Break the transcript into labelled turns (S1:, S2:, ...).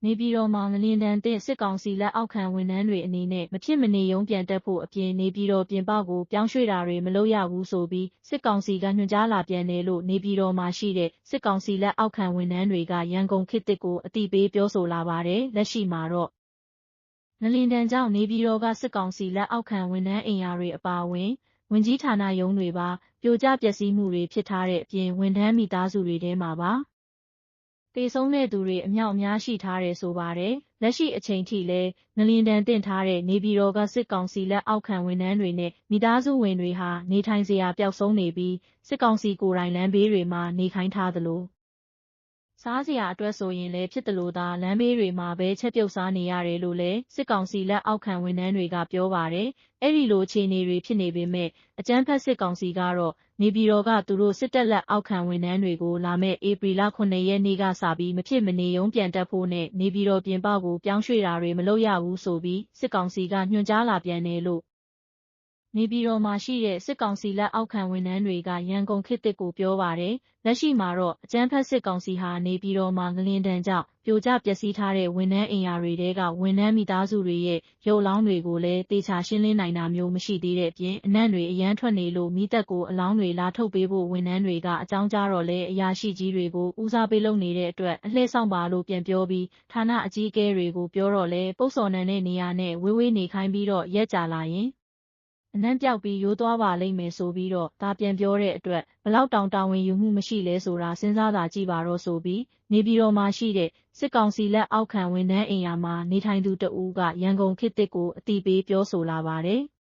S1: နေပြည်တော်မှာငလျင်ဒဏ်သင့်စစ်ကောင်စီလက်အောက်ခံဝန်ထမ်းတွေအနေနဲ့မဖြစ်မနေရုံးပြန်တက်ဖို့အပြင်နေပြည်တော်ပြင်ပကိုပြောင်းရွှေ့တာတွေမလုပ်ရဘူးဆိုပြီးစစ်ကောင်စီကညွှန်ကြားလာပြန်တယ်လို့နေပြည်တော်မှာရှိတဲ့စစ်ကောင်စီလက်အောက်ခံဝန်ထမ်းတွေကရန်ကုန်ခေတ်သစ်ကိုအသိပေးပြောဆိုလာပါတယ်။လက်ရှိမှာတော့ငလျင်ဒဏ်ကြောင့်နေပြည်တော်ကစစ်ကောင်စီလက်အောက်ခံဝန်ထမ်းအိမ်ယာတွေအပါအဝင်ဝန်ကြီးဌာနရုံးတွေပါပြိုကျပျက်စီးမှုတွေဖြစ်ထားတဲ့အပြင်ဝန်ထမ်းမိသားစုတွေထဲမှာပါသေဆုံးတဲ့သူတွေအများအများရှိထားတယ်ဆိုပါတယ်။လက်ရှိအချိန်ထိလည်းငလျင်ဒဏ်သင့်ထားတဲ့နေပြည်တော်ကစစ်ကောင်စီလက်အောက်ခံဝန်ထမ်းတွေနဲ့မိသားစုဝင်တွေဟာနေထိုင်စရာပျောက်ဆုံးနေပြီးစစ်ကောင်စီကိုယ်တိုင်လမ်းဘေးတွေမှာနေခိုင်းထားသလိုစားစရာအတွက်ဆိုရင်လည်းဖြစ်သလိုသာလမ်းဘေးတွေမှာပဲချက်ပြုတ်စားနေရတယ်လို့လည်းစစ်ကောင်စီလက်အောက်ခံဝန်ထမ်းတွေကပြောပါတယ်။အဲ့ဒီလိုအခြေအနေတွေဖြစ်နေပေမဲ့အကြမ်းဖက်စစ်ကောင်စီကတော့နေပြည်တော်ကသူတို့စစ်တပ်လက်အောက်ခံဝန်ထမ်းတွေကိုလာမယ့်ဧပြီလ9 ရက်နေ့ကစပြီးမဖြစ်မနေရုံးပြန်တက်ဖို့နဲ့နေပြည်တော်ပြင်ပကိုပြောင်းရွှေ့တာတွေမလုပ်ရဘူးဆိုပြီးစစ်ကောင်စီကညွှန်ကြားလာပြန်တယ်လို့နေပြည်တော်မှာရှိတဲ့စစ်ကောင်စီလက်အောက်ခံဝန်ထမ်းတွေကရန်ကုန်ခေတ်သစ်ကိုပြောပါတယ်။လက်ရှိမှာတော့အကြမ်းဖက်စစ်ကောင်စီဟာနေပြည်တော်မှာငလျင်ဒဏ်ကြောင့်ပြိုကျပျက်စီးထားတဲ့ဝန်ထမ်းအိမ်ယာတွေထဲကဝန်ထမ်းမိသားစုတွေရဲ့ရုပ်အလောင်းတွေကိုလည်းသေချာရှင်းလင်းနိုင်တာမျိုးမရှိသေးတဲ့အပြင်အနံ့တွေအရန်ထွက်နေလို့မိသက်ကိုအလောင်းတွေလာထုတ်ပေးဖို့ဝန်ထမ်းတွေကအကြောင်းကြားတော့လဲအရာရှိကြီးတွေကိုဦးစားပေးလုပ်နေတဲ့အတွက်အလှည့်ဆောင်ပါလို့ပြန်ပြောပြီးဌာနအကြီးအကဲတွေကိုပြောတော့လဲပုတ်စော်နံတဲ့နေရာနဲ့ဝေးနေခိုင်းပြီးတော့ရက်ကြာလာရင်အနံ့ပြောက်ပြီးရိုးသွားပါလိမ့်မယ်ဆိုပြီးတော့ဒါပြန်ပြောတဲ့အတွက်ဘလောက်တောင်တာဝန်ယူမှုမရှိလဲဆိုတာစဉ်းစားသာကြည့်ပါတော့ဆိုပြီးနေပြည်တော်မှာရှိတဲ့စစ်ကောင်စီလက်အောက်ခံဝန်ထမ်းအိမ်ယာမှာနေထိုင်သူတဦးကရန်ကုန်ခေတ်သစ်ကိုအသိပေးပြောဆိုလာပါတယ်။